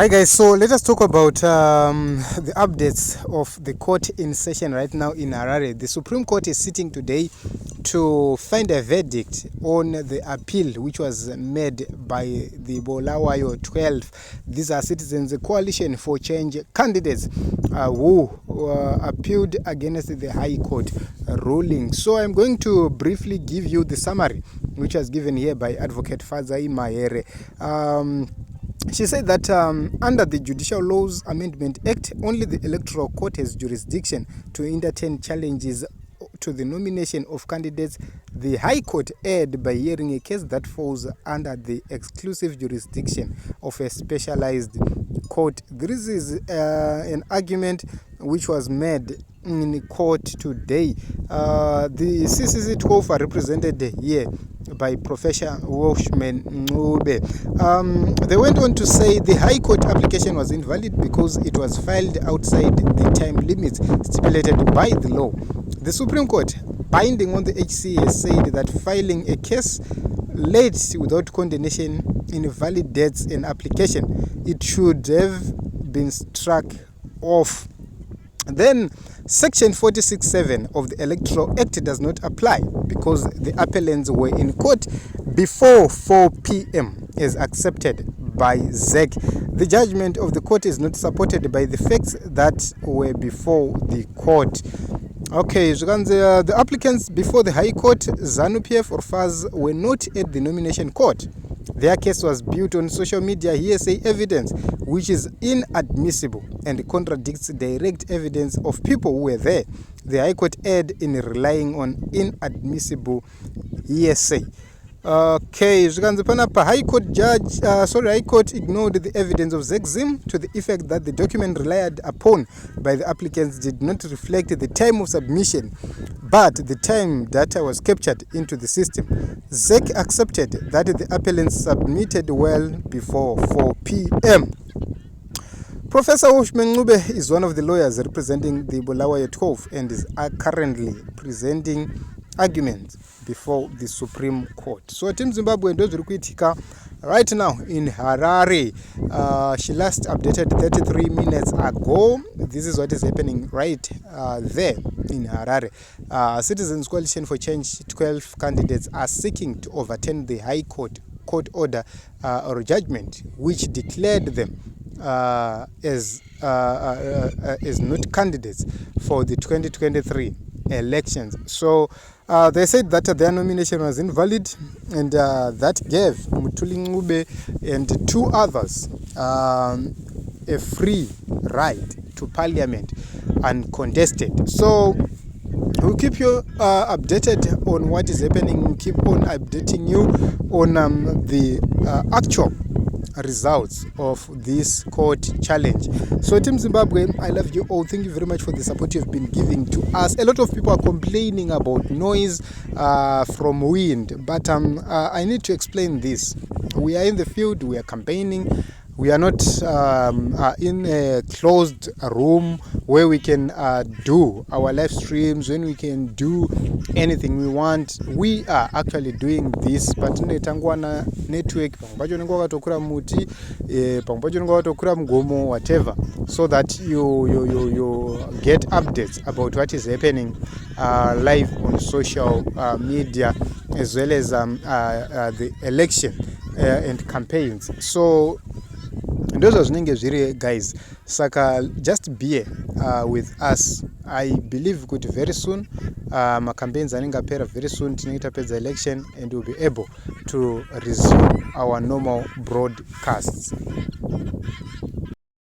Hi guys, so let us talk about the updates of the court in session right now in Harare. The Supreme Court is sitting today to find a verdict on the appeal which was made by the Bulawayo 12. These are citizens, the coalition for change candidates who appealed against the High Court ruling. So I'm going to briefly give you the summary which was given here by Advocate Fazai Mahere. She said that under the Judicial Laws Amendment Act, only the Electoral Court has jurisdiction to entertain challenges to the nomination of candidates. The High Court erred by hearing a case that falls under the exclusive jurisdiction of a specialized court. This is an argument which was made in court today. The CCC 12 are represented here by Professor Washman Ngube. They went on to say the High Court application was invalid because it was filed outside the time limits stipulated by the law. The Supreme Court, binding on the HC, has said that filing a case late without condemnation invalidates an application. It should have been struck off. Then Section 46(7) of the Electoral Act does not apply because the appellants were in court before 4 p.m. as accepted by ZEC. The judgment of the court is not supported by the facts that were before the court. Okay, the applicants before the High Court, ZANU PF or FAZ, were not at the nomination court. Their case was built on social media hearsay evidence, which is inadmissible and contradicts direct evidence of people who were there. The High Court erred in relying on inadmissible hearsay. Okay, High Court High Court ignored the evidence of Zexim to the effect that the document relied upon by the applicants did not reflect the time of submission, but the time data was captured into the system. ZEC accepted that the appellants submitted well before 4 p.m. Professor Washman Ngube is one of the lawyers representing the Bulawayo 12 and is currently presenting arguments before the Supreme Court. So Team Zimbabwe does right now in Harare. She last updated 33 minutes ago. This is what is happening right there in Harare. Citizens Coalition for Change 12 candidates are seeking to overturn the High Court order or judgment which declared them as not candidates for the 2023 elections. So they said that their nomination was invalid, and that gave Mutuli Ngube and two others a free ride to parliament uncontested. So we'll keep you updated on what is happening. We'll keep on updating you on the actual results of this court challenge. So Team Zimbabwe, I love you all. Thank you very much for the support you've been giving to us. A lot of people are complaining about noise from wind, but I need to explain this. We are in the field, we are campaigning. We are not in a closed room where we can do our live streams, when we can do anything we want. We are actually doing this, but netangwana network, whatever, so that you get updates about what is happening live on social media, as well as the election and campaigns. So those are the guys. Saka, just be with us. I believe good very soon. My campaigns are very soon. The election, and we'll be able to resume our normal broadcasts.